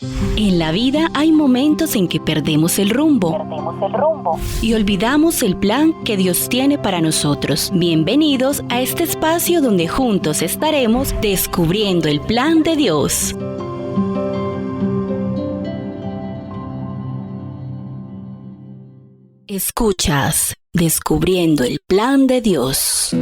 En la vida hay momentos en que perdemos el rumbo y olvidamos el plan que Dios tiene para nosotros. Bienvenidos a este espacio donde juntos estaremos descubriendo el plan de Dios. Escuchas Descubriendo el plan de Dios.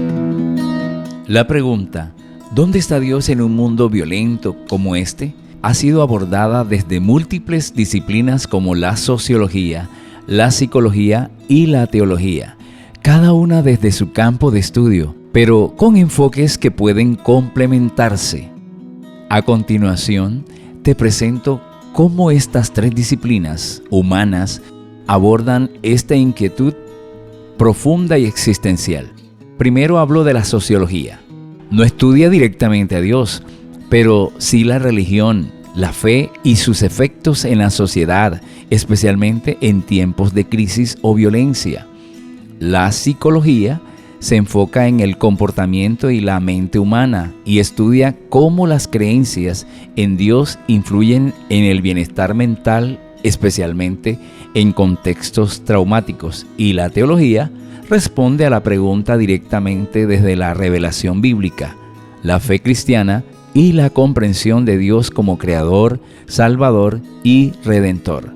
La pregunta, ¿dónde está Dios en un mundo violento como este?, ha sido abordada desde múltiples disciplinas como la sociología, la psicología y la teología, cada una desde su campo de estudio, pero con enfoques que pueden complementarse. A continuación, te presento cómo estas tres disciplinas humanas abordan esta inquietud profunda y existencial. Primero hablo de la sociología. No estudia directamente a Dios, pero sí la religión, la fe y sus efectos en la sociedad, especialmente en tiempos de crisis o violencia. La psicología se enfoca en el comportamiento y la mente humana y estudia cómo las creencias en Dios influyen en el bienestar mental, especialmente en contextos traumáticos. Y la teología responde a la pregunta directamente desde la revelación bíblica, la fe cristiana y la comprensión de Dios como Creador, Salvador y Redentor.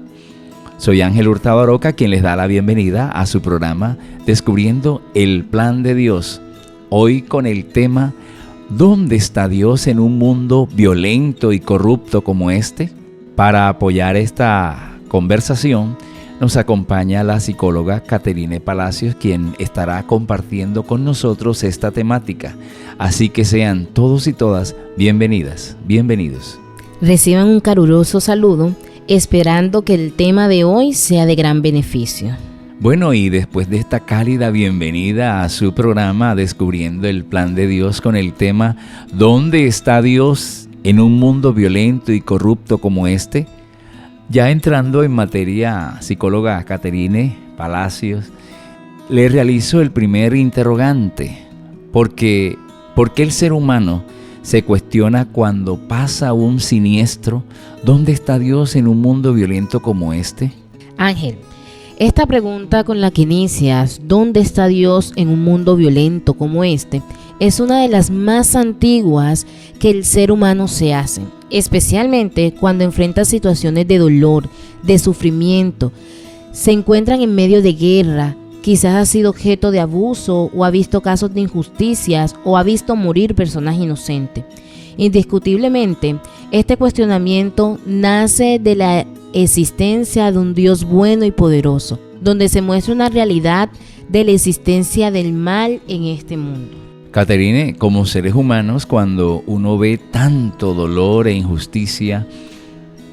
Soy Ángel Hurtado Aroca, quien les da la bienvenida a su programa Descubriendo el Plan de Dios. Hoy con el tema ¿dónde está Dios en un mundo violento y corrupto como este? Para apoyar esta conversación nos acompaña la psicóloga Caterine Palacios, quien estará compartiendo con nosotros esta temática. Así que sean todos y todas bienvenidas, bienvenidos. Reciban un caluroso saludo, esperando que el tema de hoy sea de gran beneficio. Bueno, y después de esta cálida bienvenida a su programa Descubriendo el Plan de Dios con el tema ¿dónde está Dios en un mundo violento y corrupto como este? Ya entrando en materia, psicóloga Caterine Palacios, le realizo el primer interrogante. ¿Por qué el ser humano se cuestiona cuando pasa un siniestro? ¿Dónde está Dios en un mundo violento como este? Ángel, esta pregunta con la que inicias, ¿dónde está Dios en un mundo violento como este?, es una de las más antiguas que el ser humano se hace, especialmente cuando enfrenta situaciones de dolor, de sufrimiento, se encuentran en medio de guerra, quizás ha sido objeto de abuso o ha visto casos de injusticias o ha visto morir personas inocentes. Indiscutiblemente, este cuestionamiento nace de la existencia de un Dios bueno y poderoso, donde se muestra una realidad de la existencia del mal en este mundo. Caterine, como seres humanos, cuando uno ve tanto dolor e injusticia,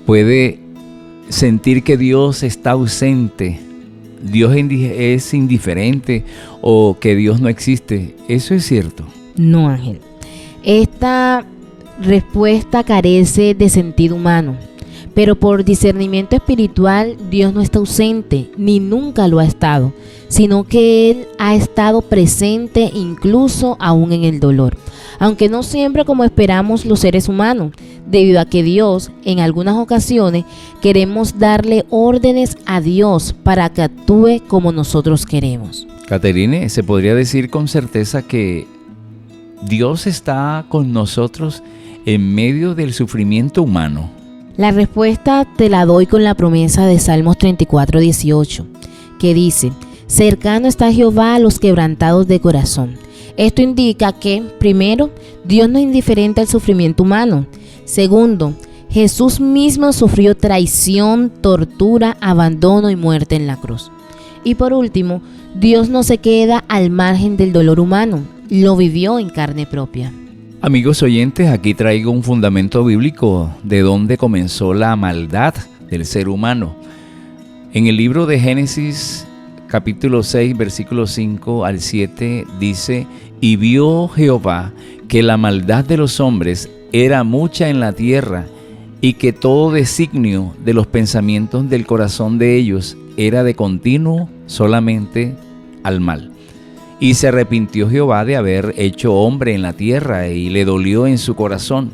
puede sentir que Dios está ausente, Dios es indiferente o que Dios no existe. ¿Eso es cierto? No, Ángel. Esta respuesta carece de sentido humano, pero por discernimiento espiritual, Dios no está ausente, ni nunca lo ha estado, sino que Él ha estado presente incluso aún en el dolor, aunque no siempre como esperamos los seres humanos, debido a que Dios, en algunas ocasiones, queremos darle órdenes a Dios para que actúe como nosotros queremos. Caterine, ¿se podría decir con certeza que Dios está con nosotros en medio del sufrimiento humano? La respuesta te la doy con la promesa de Salmos 34:18, que dice: cercano está Jehová a los quebrantados de corazón. Esto indica que, primero, Dios no es indiferente al sufrimiento humano. Segundo, Jesús mismo sufrió traición, tortura, abandono y muerte en la cruz. Y por último, Dios no se queda al margen del dolor humano, lo vivió en carne propia. Amigos oyentes, aquí traigo un fundamento bíblico de dónde comenzó la maldad del ser humano. En el libro de Génesis, capítulo 6, versículos 5 al 7, dice: y vio Jehová que la maldad de los hombres era mucha en la tierra, y que todo designio de los pensamientos del corazón de ellos era de continuo solamente al mal. Y se arrepintió Jehová de haber hecho hombre en la tierra, y le dolió en su corazón.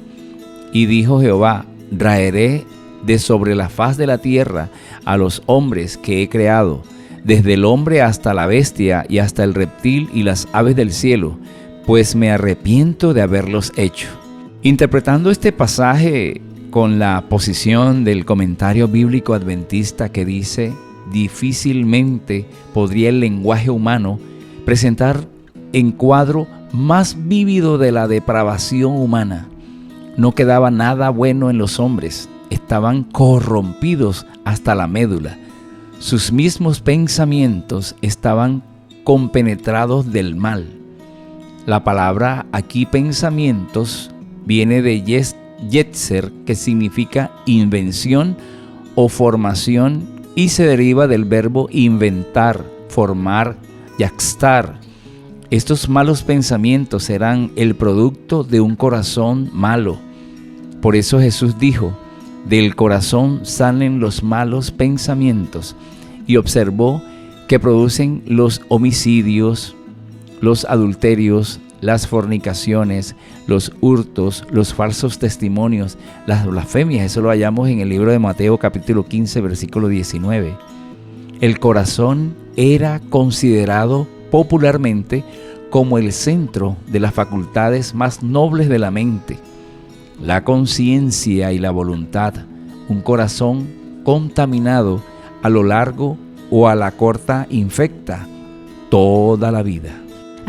Y dijo Jehová: raeré de sobre la faz de la tierra a los hombres que he creado, desde el hombre hasta la bestia y hasta el reptil y las aves del cielo, pues me arrepiento de haberlos hecho. Interpretando este pasaje con la posición del comentario bíblico adventista que dice: difícilmente podría el lenguaje humano presentar en cuadro más vívido de la depravación humana. No quedaba nada bueno en los hombres, estaban corrompidos hasta la médula. Sus mismos pensamientos estaban compenetrados del mal. La palabra aquí pensamientos viene de yetzer, que significa invención o formación, y se deriva del verbo inventar, formar, yaxtar. Estos malos pensamientos eran el producto de un corazón malo. Por eso Jesús dijo: del corazón salen los malos pensamientos, y observó que producen los homicidios, los adulterios, las fornicaciones, los hurtos, los falsos testimonios, las blasfemias. Eso lo hallamos en el libro de Mateo capítulo 15, versículo 19. El corazón era considerado popularmente como el centro de las facultades más nobles de la mente, la conciencia y la voluntad. Un corazón contaminado a lo largo o a la corta infecta toda la vida.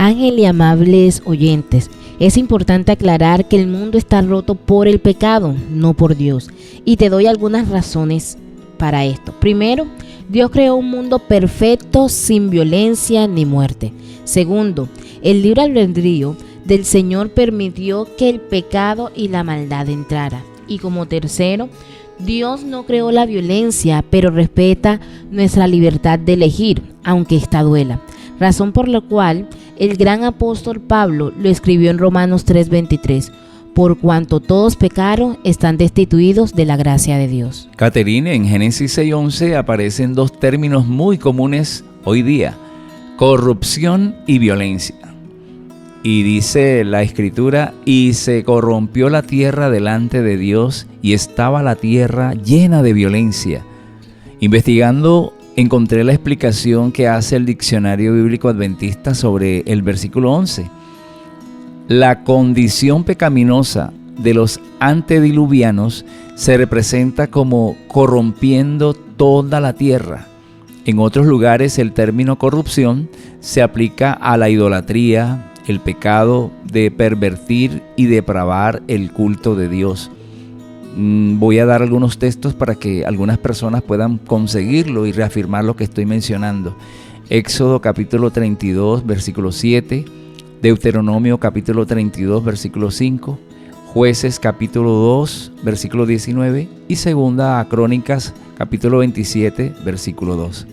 Ángel y amables oyentes, es importante aclarar que el mundo está roto por el pecado, no por Dios. Y te doy algunas razones para esto. Primero, Dios creó un mundo perfecto, sin violencia ni muerte. Segundo, el libre albedrío del Señor permitió que el pecado y la maldad entrara. Y como tercero, Dios no creó la violencia, pero respeta nuestra libertad de elegir, aunque esta duela. Razón por la cual el gran apóstol Pablo lo escribió en Romanos 3:23: por cuanto todos pecaron, están destituidos de la gracia de Dios. Caterine, en Génesis 6:11 aparecen dos términos muy comunes hoy día: corrupción y violencia. Y dice la Escritura: y se corrompió la tierra delante de Dios, y estaba la tierra llena de violencia. Investigando, encontré la explicación que hace el Diccionario Bíblico Adventista sobre el versículo 11. La condición pecaminosa de los antediluvianos se representa como corrompiendo toda la tierra. En otros lugares el término corrupción se aplica a la idolatría, el pecado de pervertir y depravar el culto de Dios. Voy a dar algunos textos para que algunas personas puedan conseguirlo y reafirmar lo que estoy mencionando. Éxodo capítulo 32, versículo 7, Deuteronomio capítulo 32, versículo 5, Jueces capítulo 2, versículo 19 y Segunda a Crónicas capítulo 27, versículo 2.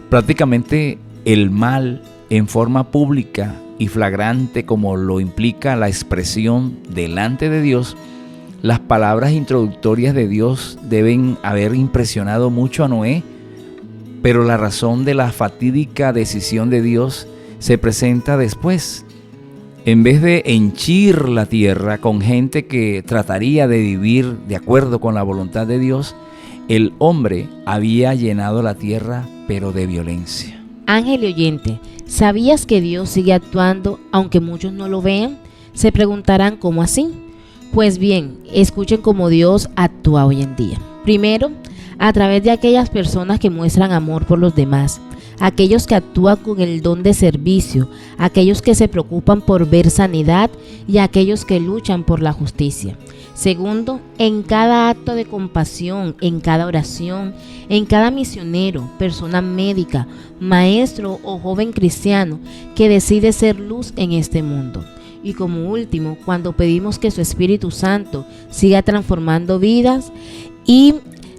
Prácticamente el mal en forma pública y flagrante, como lo implica la expresión delante de Dios. Las palabras introductorias de Dios deben haber impresionado mucho a Noé, pero la razón de la fatídica decisión de Dios se presenta después. En vez de henchir la tierra con gente que trataría de vivir de acuerdo con la voluntad de Dios, el hombre había llenado la tierra, pero de violencia. Ángel y oyente, ¿sabías que Dios sigue actuando aunque muchos no lo vean? Se preguntarán, ¿cómo así? Pues bien, escuchen cómo Dios actúa hoy en día. Primero, a través de aquellas personas que muestran amor por los demás, aquellos que actúan con el don de servicio, aquellos que se preocupan por ver sanidad y aquellos que luchan por la justicia. Segundo, en cada acto de compasión, en cada oración, en cada misionero, persona médica, maestro o joven cristiano que decide ser luz en este mundo. Y como último, cuando pedimos que su Espíritu Santo siga transformando vidas y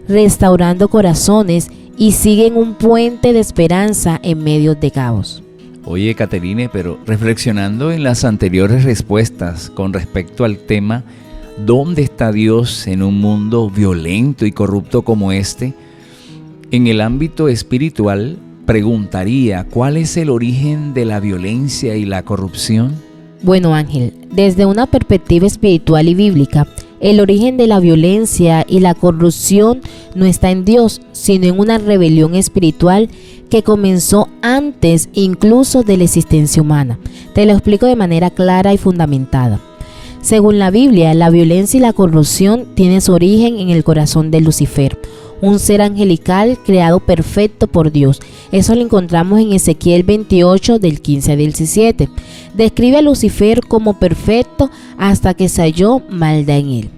restaurando corazones y siguen un puente de esperanza en medio de caos. Oye, Caterine, pero reflexionando en las anteriores respuestas con respecto al tema ¿dónde está Dios en un mundo violento y corrupto como este? En el ámbito espiritual, preguntaría, ¿cuál es el origen de la violencia y la corrupción? Bueno, Ángel, desde una perspectiva espiritual y bíblica, El origen de la violencia y la corrupción no está en Dios, sino en una rebelión espiritual que comenzó antes incluso de la existencia humana. Te lo explico de manera clara y fundamentada. Según la Biblia, la violencia y la corrupción tienen su origen en el corazón de Lucifer, un ser angelical creado perfecto por Dios. Eso lo encontramos en Ezequiel 28 del 15 al 17. Describe a Lucifer como perfecto hasta que se halló maldad en él.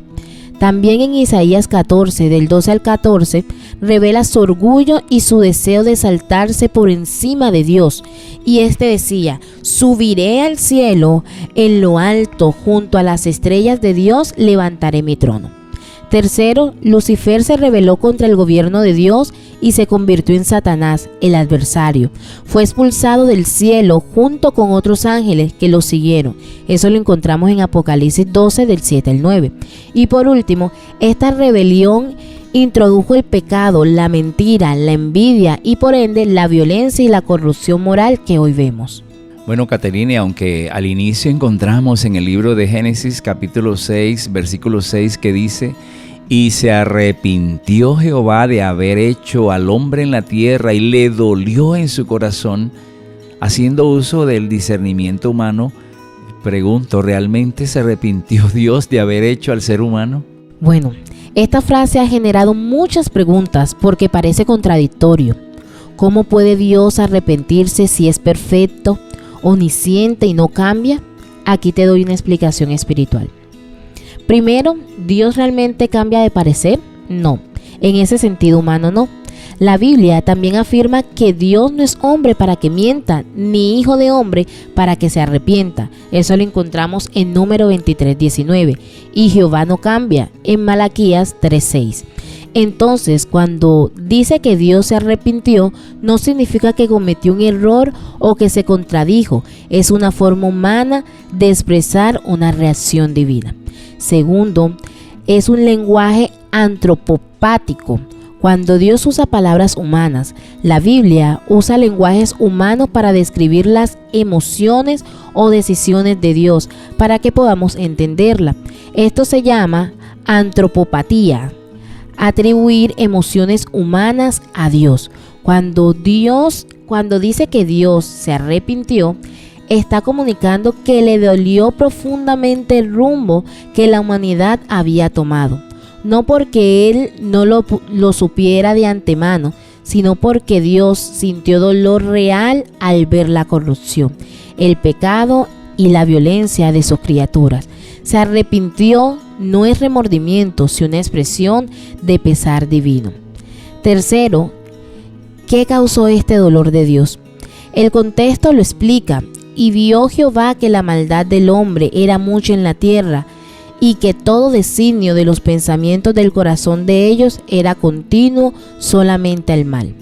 También en Isaías 14 del 12 al 14 revela su orgullo y su deseo de exaltarse por encima de Dios. Y este decía: subiré al cielo, en lo alto, junto a las estrellas de Dios, levantaré mi trono. Tercero, Lucifer se rebeló contra el gobierno de Dios y se convirtió en Satanás, el adversario. Fue expulsado del cielo junto con otros ángeles que lo siguieron. Eso lo encontramos en Apocalipsis 12 del 7 al 9. Y por último, esta rebelión introdujo el pecado, la mentira, la envidia y por ende la violencia y la corrupción moral que hoy vemos. Bueno, Caterine, aunque al inicio encontramos en el libro de Génesis capítulo 6, versículo 6 que dice: y se arrepintió Jehová de haber hecho al hombre en la tierra y le dolió en su corazón, haciendo uso del discernimiento humano, pregunto, ¿realmente se arrepintió Dios de haber hecho al ser humano? Bueno, esta frase ha generado muchas preguntas porque parece contradictorio. ¿Cómo puede Dios arrepentirse si es perfecto, omnisciente y no cambia? Aquí te doy una explicación espiritual. Primero, ¿Dios realmente cambia de parecer? No, en ese sentido humano no. La Biblia también afirma que Dios no es hombre para que mienta, ni hijo de hombre para que se arrepienta. Eso lo encontramos en Número 23:19. Y Jehová no cambia, en Malaquías 3:6. Entonces, cuando dice que Dios se arrepintió, no significa que cometió un error o que se contradijo. Es una forma humana de expresar una reacción divina. Segundo, es un lenguaje antropopático. Cuando Dios usa palabras humanas, la Biblia usa lenguajes humanos para describir las emociones o decisiones de Dios, para que podamos entenderla. Esto se llama antropopatía, atribuir emociones humanas a Dios. Cuando dice que Dios se arrepintió, está comunicando que le dolió profundamente el rumbo que la humanidad había tomado. No porque Él no lo supiera de antemano, sino porque Dios sintió dolor real al ver la corrupción, el pecado y la violencia de sus criaturas. Se arrepintió no es remordimiento, sino una expresión de pesar divino. Tercero, ¿qué causó este dolor de Dios? El contexto lo explica. Y vio Jehová que la maldad del hombre era mucha en la tierra, y que todo designio de los pensamientos del corazón de ellos era continuo solamente al mal.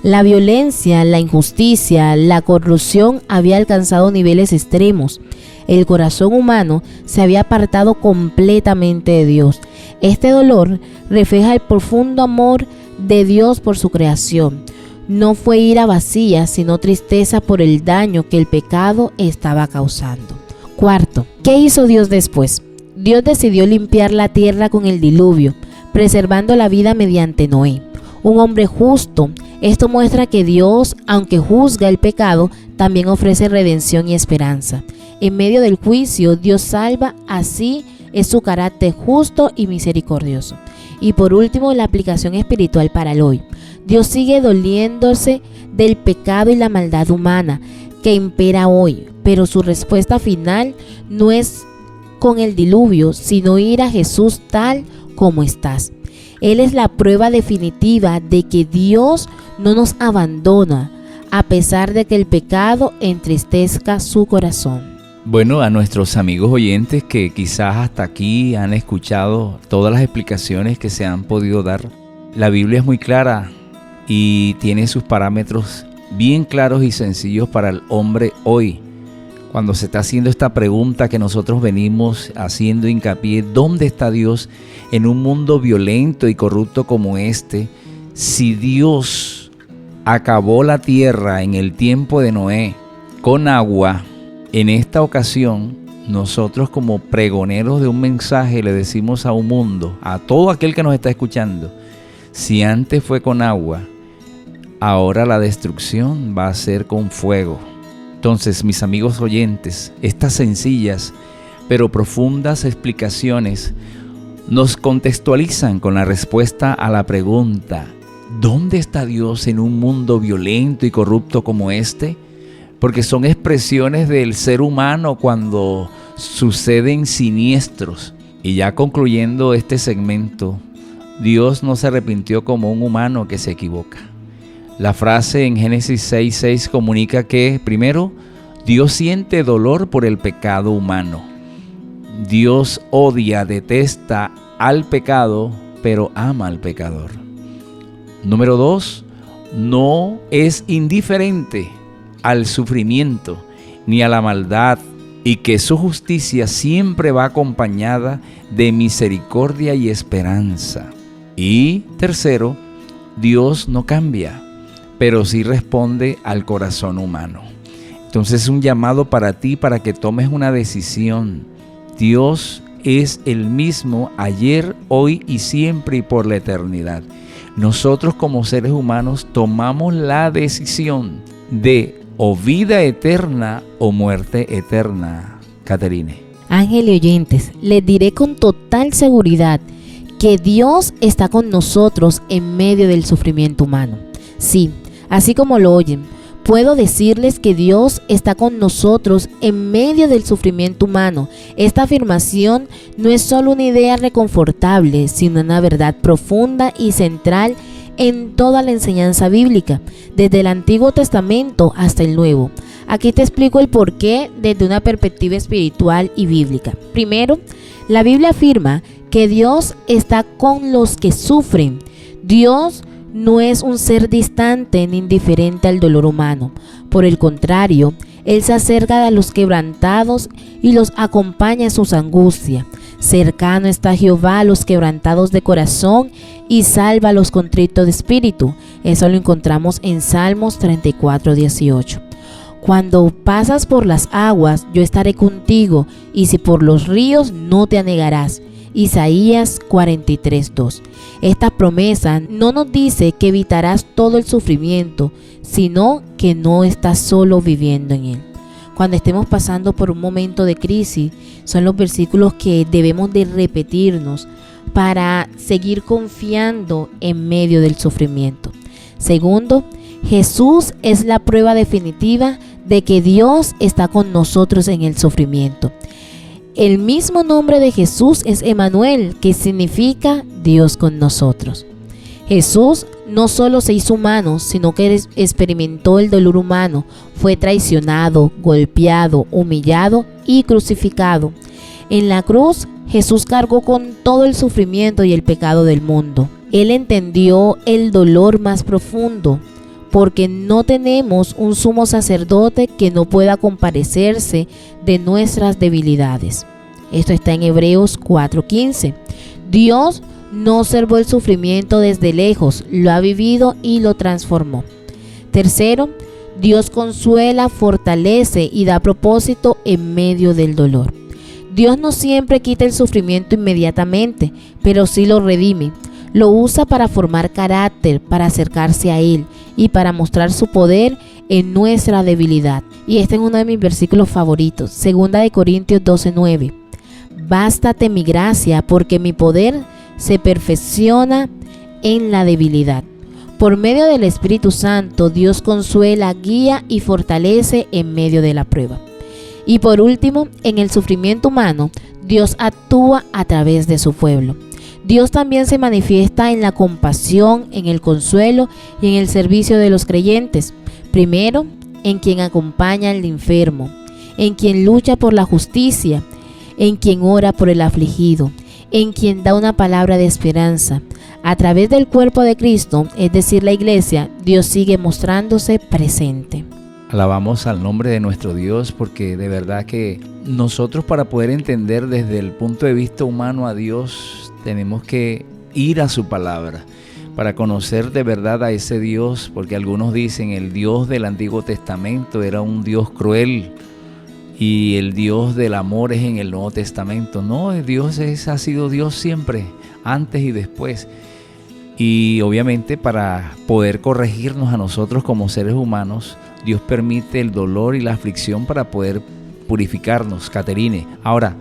La violencia, la injusticia, la corrupción había alcanzado niveles extremos. El corazón humano se había apartado completamente de Dios. Este dolor refleja el profundo amor de Dios por su creación. No fue ira vacía, sino tristeza por el daño que el pecado estaba causando. Cuarto, ¿qué hizo Dios después? Dios decidió limpiar la tierra con el diluvio, preservando la vida mediante Noé, un hombre justo. Esto muestra que Dios, aunque juzga el pecado, también ofrece redención y esperanza. En medio del juicio, Dios salva, así es su carácter justo y misericordioso. Y por último, la aplicación espiritual para el hoy. Dios sigue doliéndose del pecado y la maldad humana que impera hoy, pero su respuesta final no es con el diluvio, sino ir a Jesús tal como estás. Él es la prueba definitiva de que Dios no nos abandona, a pesar de que el pecado entristezca su corazón. Bueno, a nuestros amigos oyentes que quizás hasta aquí han escuchado todas las explicaciones que se han podido dar, la Biblia es muy clara y tiene sus parámetros bien claros y sencillos para el hombre hoy. Cuando se está haciendo esta pregunta que nosotros venimos haciendo hincapié, ¿dónde está Dios en un mundo violento y corrupto como este? Si Dios acabó la tierra en el tiempo de Noé con agua, en esta ocasión nosotros como pregoneros de un mensaje le decimos a un mundo, a todo aquel que nos está escuchando, si antes fue con agua, ahora la destrucción va a ser con fuego. Entonces, mis amigos oyentes, estas sencillas pero profundas explicaciones nos contextualizan con la respuesta a la pregunta: ¿dónde está Dios en un mundo violento y corrupto como este? Porque son expresiones del ser humano cuando suceden siniestros. Y ya concluyendo este segmento, Dios no se arrepintió como un humano que se equivoca. La frase en Génesis 6:6 comunica que, primero, Dios siente dolor por el pecado humano. Dios odia, detesta al pecado, pero ama al pecador. Número 2, no es indiferente al sufrimiento ni a la maldad, y que su justicia siempre va acompañada de misericordia y esperanza. Y tercero, Dios no cambia, pero sí responde al corazón humano. Entonces es un llamado para ti para que tomes una decisión. Dios es el mismo ayer, hoy y siempre y por la eternidad. Nosotros como seres humanos tomamos la decisión de o vida eterna o muerte eterna. Caterine. Ángel y oyentes, les diré con total seguridad que Dios está con nosotros en medio del sufrimiento humano. Sí, así como lo oyen, puedo decirles que Dios está con nosotros en medio del sufrimiento humano. Esta afirmación no es solo una idea reconfortable, sino una verdad profunda y central en toda la enseñanza bíblica, desde el Antiguo Testamento hasta el Nuevo. Aquí te explico el porqué desde una perspectiva espiritual y bíblica. Primero, la Biblia afirma que Dios está con los que sufren. Dios no es un ser distante ni indiferente al dolor humano. Por el contrario, Él se acerca a los quebrantados y los acompaña en sus angustias. Cercano está Jehová a los quebrantados de corazón y salva a los contritos de espíritu. Eso lo encontramos en Salmos 34:18. Cuando pasas por las aguas, yo estaré contigo, y si por los ríos, no te anegarás. Isaías 43:2. Esta promesa no nos dice que evitarás todo el sufrimiento, sino que no estás solo viviendo en él. Cuando estemos pasando por un momento de crisis, son los versículos que debemos de repetirnos para seguir confiando en medio del sufrimiento. Segundo, Jesús es la prueba definitiva de que Dios está con nosotros en el sufrimiento. El mismo nombre de Jesús es Emmanuel, que significa Dios con nosotros. Jesús no solo se hizo humano, sino que experimentó el dolor humano. Fue traicionado, golpeado, humillado y crucificado. En la cruz, Jesús cargó con todo el sufrimiento y el pecado del mundo. Él entendió el dolor más profundo, porque no tenemos un sumo sacerdote que no pueda compadecerse de nuestras debilidades. Esto está en Hebreos 4:15. Dios no observó el sufrimiento desde lejos, lo ha vivido y lo transformó. Tercero, Dios consuela, fortalece y da propósito en medio del dolor. Dios no siempre quita el sufrimiento inmediatamente, pero sí lo redime. Lo usa para formar carácter, para acercarse a Él y para mostrar su poder en nuestra debilidad. Y este es uno de mis versículos favoritos, 2 Corintios 12:9. Bástate mi gracia, porque mi poder se perfecciona en la debilidad. Por medio del Espíritu Santo, Dios consuela, guía y fortalece en medio de la prueba. Y por último, en el sufrimiento humano, Dios actúa a través de su pueblo. Dios también se manifiesta en la compasión, en el consuelo y en el servicio de los creyentes. Primero, en quien acompaña al enfermo, en quien lucha por la justicia, en quien ora por el afligido, en quien da una palabra de esperanza. A través del cuerpo de Cristo, es decir, la iglesia, Dios sigue mostrándose presente. Alabamos al nombre de nuestro Dios, porque de verdad que nosotros, para poder entender desde el punto de vista humano a Dios, tenemos que ir a su palabra para conocer de verdad a ese Dios, porque algunos dicen el Dios del Antiguo Testamento era un Dios cruel, y el Dios del amor es en el Nuevo Testamento. No, Dios ha sido Dios siempre, antes y después. Y obviamente para poder corregirnos a nosotros como seres humanos, Dios permite el dolor y la aflicción para poder purificarnos, Caterine. Ahora,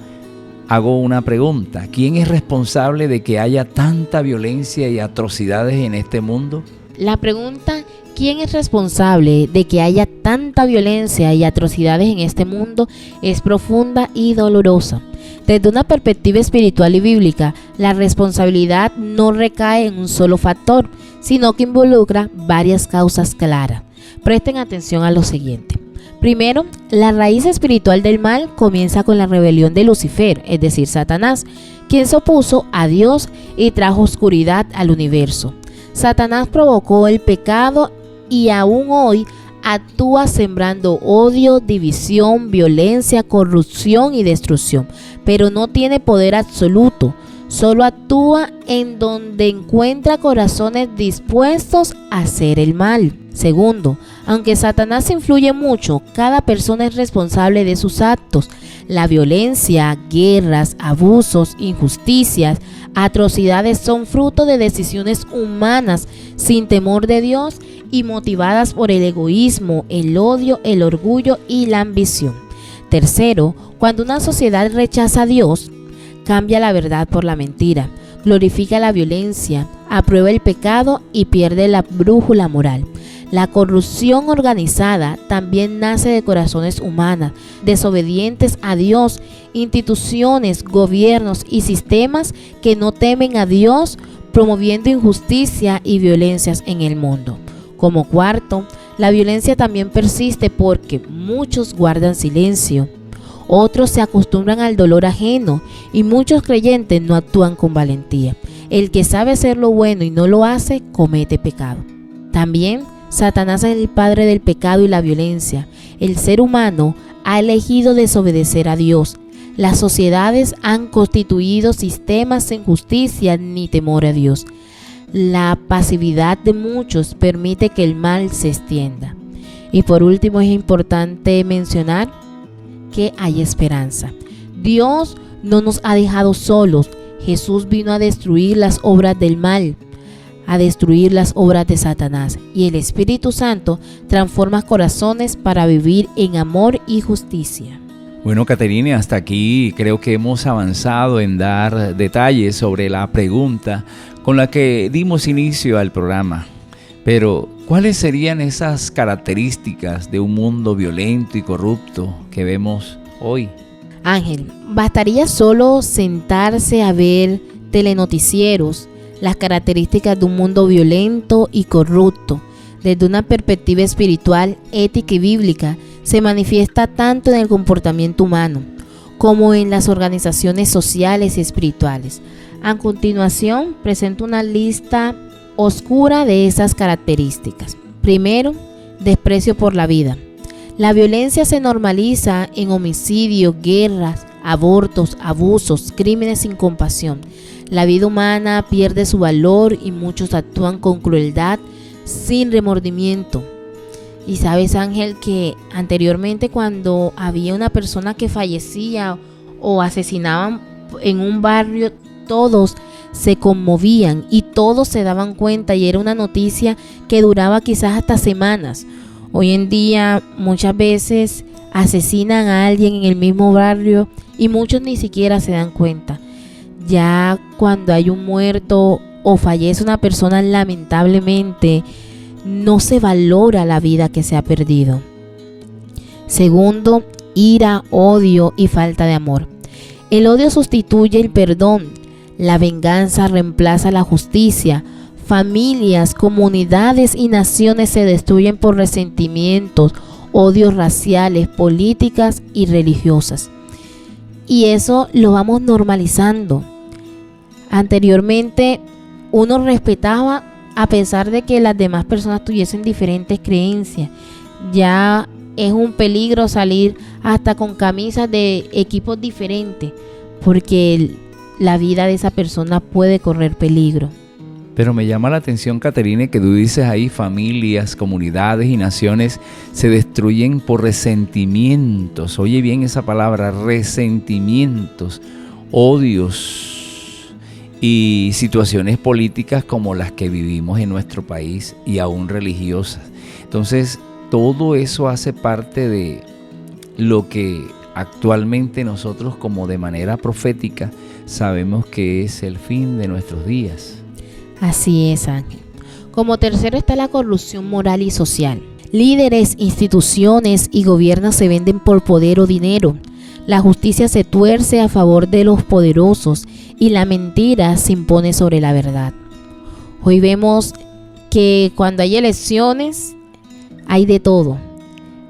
hago una pregunta. ¿Quién es responsable de que haya tanta violencia y atrocidades en este mundo? La pregunta, ¿quién es responsable de que haya tanta violencia y atrocidades en este mundo?, es profunda y dolorosa. Desde una perspectiva espiritual y bíblica, la responsabilidad no recae en un solo factor, sino que involucra varias causas claras. Presten atención a lo siguiente. Primero, la raíz espiritual del mal comienza con la rebelión de Lucifer, es decir, Satanás, quien se opuso a Dios y trajo oscuridad al universo. Satanás provocó el pecado y aún hoy actúa sembrando odio, división, violencia, corrupción y destrucción, pero no tiene poder absoluto. Solo actúa en donde encuentra corazones dispuestos a hacer el mal. Segundo, aunque Satanás influye mucho, cada persona es responsable de sus actos. La violencia, guerras, abusos, injusticias, atrocidades son fruto de decisiones humanas sin temor de Dios y motivadas por el egoísmo, el odio, el orgullo y la ambición. Tercero, cuando una sociedad rechaza a Dios, cambia la verdad por la mentira, glorifica la violencia, aprueba el pecado y pierde la brújula moral. La corrupción organizada también nace de corazones humanos, desobedientes a Dios, instituciones, gobiernos y sistemas que no temen a Dios, promoviendo injusticia y violencias en el mundo. Como cuarto, la violencia también persiste porque muchos guardan silencio. Otros se acostumbran al dolor ajeno y muchos creyentes no actúan con valentía. El que sabe hacer lo bueno y no lo hace, comete pecado. También, Satanás es el padre del pecado y la violencia. El ser humano ha elegido desobedecer a Dios. Las sociedades han constituido sistemas sin justicia ni temor a Dios. La pasividad de muchos permite que el mal se extienda. Y por último, es importante mencionar que hay esperanza. Dios no nos ha dejado solos. Jesús vino a destruir las obras del mal, a destruir las obras de Satanás, y el Espíritu Santo transforma corazones para vivir en amor y justicia. Bueno, Caterine, hasta aquí creo que hemos avanzado en dar detalles sobre la pregunta con la que dimos inicio al programa. Pero, ¿cuáles serían esas características de un mundo violento y corrupto que vemos hoy? Ángel, bastaría solo sentarse a ver telenoticieros, las características de un mundo violento y corrupto. Desde una perspectiva espiritual, ética y bíblica, se manifiesta tanto en el comportamiento humano como en las organizaciones sociales y espirituales. A continuación, presento una lista oscura de esas características. Primero, desprecio por la vida. La violencia se normaliza en homicidios, guerras, abortos, abusos, crímenes sin compasión. La vida humana pierde su valor y muchos actúan con crueldad sin remordimiento. Y sabes, Ángel, que anteriormente cuando había una persona que fallecía o asesinaban en un barrio, todos se conmovían y todos se daban cuenta y era una noticia que duraba quizás hasta semanas. Hoy en día muchas veces asesinan a alguien en el mismo barrio y muchos ni siquiera se dan cuenta. Ya cuando hay un muerto o fallece una persona, lamentablemente no se valora la vida que se ha perdido. Segundo, ira, odio y falta de amor. El odio sustituye el perdón. La venganza reemplaza la justicia. Familias, comunidades y naciones se destruyen por resentimientos, odios raciales, políticas y religiosas. Y eso lo vamos normalizando. Anteriormente uno respetaba a pesar de que las demás personas tuviesen diferentes creencias. Ya es un peligro salir hasta con camisas de equipos diferentes porque la vida de esa persona puede correr peligro. Pero me llama la atención, Caterine, que tú dices ahí familias, comunidades y naciones se destruyen por resentimientos. Oye bien esa palabra, resentimientos, odios y situaciones políticas como las que vivimos en nuestro país y aún religiosas. Entonces, todo eso hace parte de lo que actualmente nosotros, como de manera profética, sabemos que es el fin de nuestros días. Así es, Ángel. Como tercero está la corrupción moral y social. Líderes, instituciones y gobiernos se venden por poder o dinero. La justicia se tuerce a favor de los poderosos y la mentira se impone sobre la verdad. Hoy vemos que cuando hay elecciones hay de todo.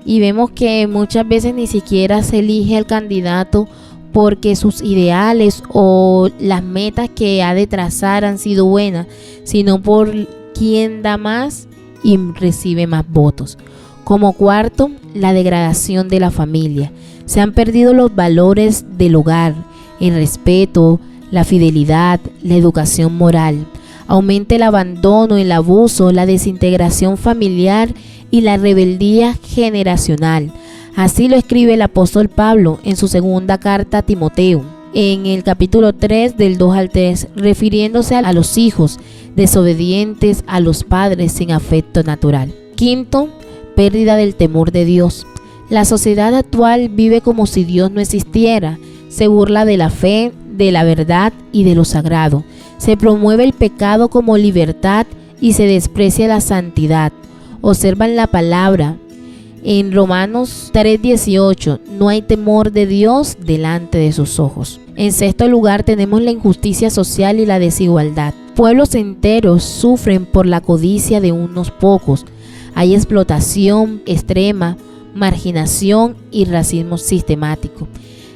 Y vemos que muchas veces ni siquiera se elige al candidato porque sus ideales o las metas que ha de trazar han sido buenas, sino por quien da más y recibe más votos. Como cuarto, la degradación de la familia. Se han perdido los valores del hogar, el respeto, la fidelidad, la educación moral. Aumenta el abandono, el abuso, la desintegración familiar y la rebeldía generacional. Así lo escribe el apóstol Pablo en su segunda carta a Timoteo, en el capítulo 3 del 2 al 3, refiriéndose a los hijos desobedientes a los padres sin afecto natural. Quinto, pérdida del temor de Dios. La sociedad actual vive como si Dios no existiera, se burla de la fe, de la verdad y de lo sagrado. Se promueve el pecado como libertad y se desprecia la santidad. Observan la palabra. En Romanos 3:18, no hay temor de Dios delante de sus ojos. En sexto lugar tenemos la injusticia social y la desigualdad. Pueblos enteros sufren por la codicia de unos pocos. Hay explotación extrema, marginación y racismo sistemático.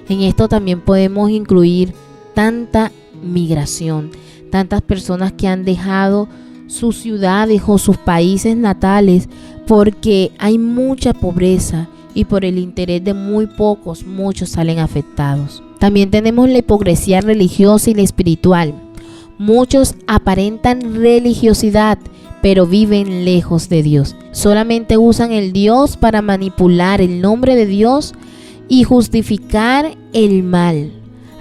En esto también podemos incluir tanta migración, tantas personas que han dejado sus ciudades o sus países natales porque hay mucha pobreza y por el interés de muy pocos, muchos salen afectados. También tenemos la hipocresía religiosa y la espiritual. Muchos aparentan religiosidad, pero viven lejos de Dios. Solamente usan el Dios para manipular el nombre de Dios y justificar el mal.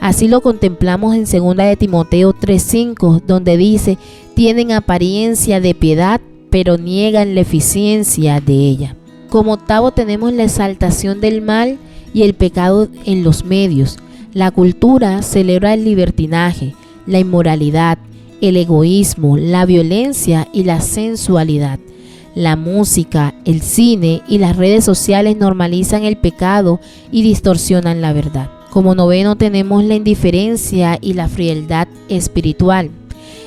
Así lo contemplamos en 2 de Timoteo 3:5, donde dice: tienen apariencia de piedad, pero niegan la eficiencia de ella. Como octavo tenemos la exaltación del mal y el pecado en los medios. La cultura celebra el libertinaje, la inmoralidad, el egoísmo, la violencia y la sensualidad. La música, el cine y las redes sociales normalizan el pecado y distorsionan la verdad. Como noveno tenemos la indiferencia y la frialdad espiritual.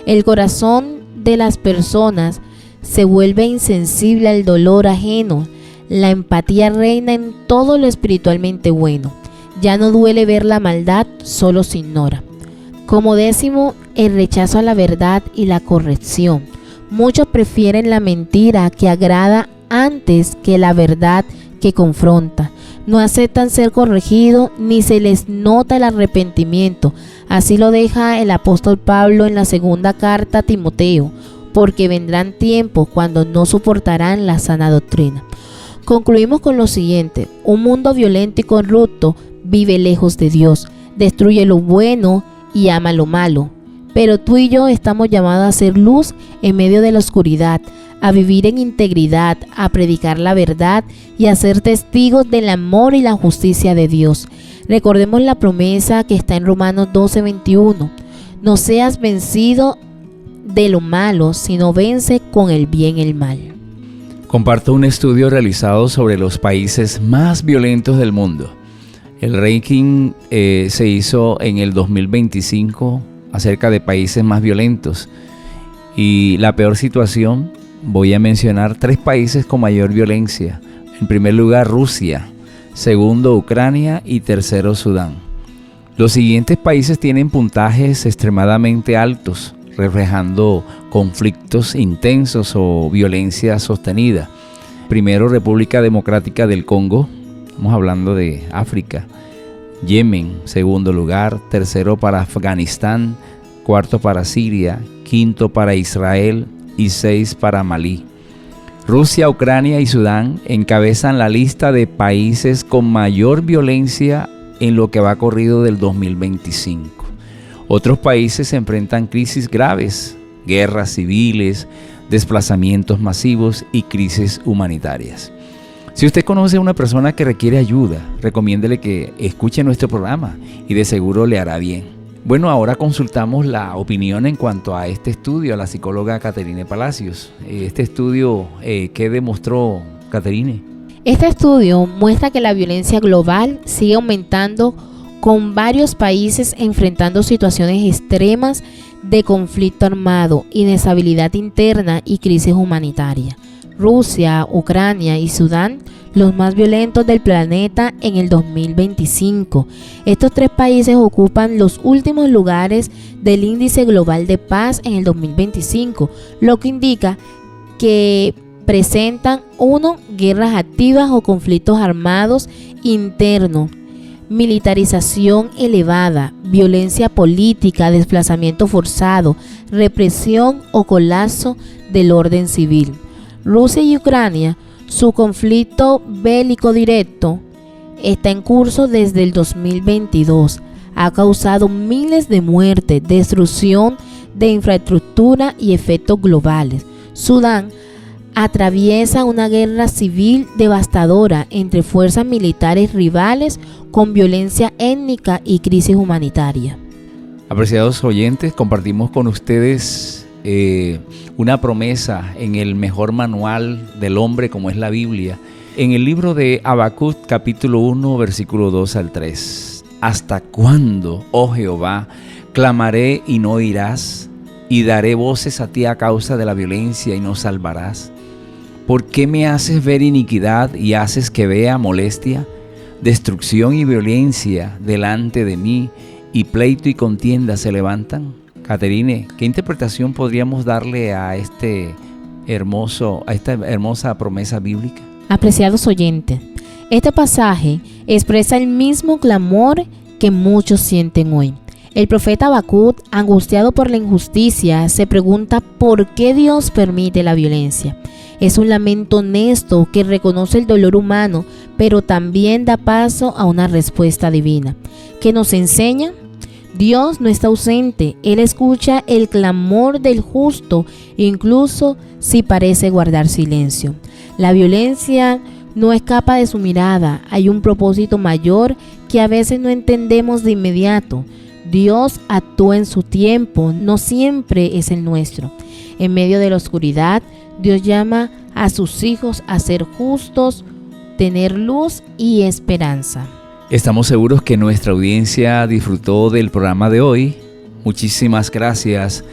El corazón de las personas se vuelve insensible al dolor ajeno. La empatía reina en todo lo espiritualmente bueno. Ya no duele ver la maldad, solo se ignora. Como décimo, el rechazo a la verdad y la corrección. Muchos prefieren la mentira que agrada antes que la verdad que confronta. No aceptan ser corregidos ni se les nota el arrepentimiento. Así lo deja el apóstol Pablo en la segunda carta a Timoteo, porque vendrán tiempos cuando no soportarán la sana doctrina. Concluimos con lo siguiente: un mundo violento y corrupto vive lejos de Dios, destruye lo bueno y ama lo malo. Pero tú y yo estamos llamados a ser luz en medio de la oscuridad, a vivir en integridad, a predicar la verdad y a ser testigos del amor y la justicia de Dios. Recordemos la promesa que está en Romanos 12:21. No seas vencido de lo malo, sino vence con el bien el mal. Comparto un estudio realizado sobre los países más violentos del mundo. El ranking se hizo en el 2025 acerca de países más violentos. Y la peor situación, voy a mencionar 3 países con mayor violencia. En primer lugar, Rusia. Segundo, Ucrania. Y tercero, Sudán. Los siguientes países tienen puntajes extremadamente altos, reflejando conflictos intensos o violencia sostenida. Primero, República Democrática del Congo. Estamos hablando de África. Yemen, segundo lugar. Tercero para Afganistán. Cuarto para Siria. quinto para Israel y 6 para Malí. Rusia, Ucrania y Sudán encabezan la lista de países con mayor violencia en lo que va corrido del 2025. Otros países se enfrentan crisis graves, guerras civiles, desplazamientos masivos y crisis humanitarias. Si usted conoce a una persona que requiere ayuda, recomiéndele que escuche nuestro programa y de seguro le hará bien. Bueno, ahora consultamos la opinión en cuanto a este estudio a la psicóloga Caterine Palacios. Este estudio, ¿qué demostró, Caterine? Este estudio muestra que la violencia global sigue aumentando, con varios países enfrentando situaciones extremas de conflicto armado, inestabilidad interna y crisis humanitaria. Rusia, Ucrania y Sudán, los más violentos del planeta en el 2025. Estos 3 países ocupan los últimos lugares del Índice Global de Paz en el 2025, lo que indica que presentan 1. Guerras activas o conflictos armados internos, militarización elevada, violencia política, desplazamiento forzado, represión o colapso del orden civil. Rusia y Ucrania, su conflicto bélico directo está en curso desde el 2022. Ha causado miles de muertes, destrucción de infraestructura y efectos globales. Sudán atraviesa una guerra civil devastadora entre fuerzas militares rivales con violencia étnica y crisis humanitaria. Apreciados oyentes, compartimos con ustedes una promesa en el mejor manual del hombre como es la Biblia, en el libro de Habacuc capítulo 1 versículo 2 al 3. ¿Hasta cuándo, oh Jehová, clamaré y no oirás? Y daré voces a ti a causa de la violencia y no salvarás. ¿Por qué me haces ver iniquidad y haces que vea molestia? Destrucción y violencia delante de mí, y pleito y contienda se levantan. Caterine, ¿qué interpretación podríamos darle a esta hermosa promesa bíblica? Apreciados oyentes, este pasaje expresa el mismo clamor que muchos sienten hoy. El profeta Habacuc, angustiado por la injusticia, se pregunta por qué Dios permite la violencia. Es un lamento honesto que reconoce el dolor humano, pero también da paso a una respuesta divina, que nos enseña: Dios no está ausente, Él escucha el clamor del justo, incluso si parece guardar silencio. La violencia no escapa de su mirada, hay un propósito mayor que a veces no entendemos de inmediato. Dios actúa en su tiempo, no siempre es el nuestro. En medio de la oscuridad, Dios llama a sus hijos a ser justos, tener luz y esperanza. Estamos seguros que nuestra audiencia disfrutó del programa de hoy. Muchísimas gracias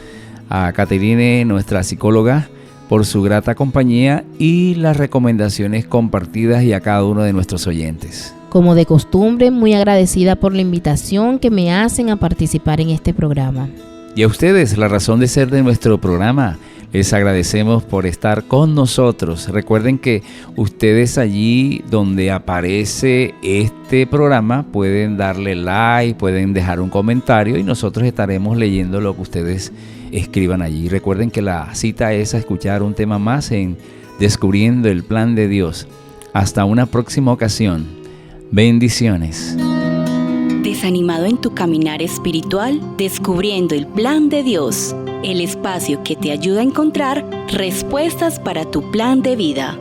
a Caterine, nuestra psicóloga, por su grata compañía y las recomendaciones compartidas, y a cada uno de nuestros oyentes. Como de costumbre, muy agradecida por la invitación que me hacen a participar en este programa. Y a ustedes, la razón de ser de nuestro programa. Les agradecemos por estar con nosotros. Recuerden que ustedes allí donde aparece este programa pueden darle like, pueden dejar un comentario y nosotros estaremos leyendo lo que ustedes escriban allí. Recuerden que la cita es a escuchar un tema más en Descubriendo el Plan de Dios. Hasta una próxima ocasión. Bendiciones. Desanimado en tu caminar espiritual, Descubriendo el Plan de Dios. El espacio que te ayuda a encontrar respuestas para tu plan de vida.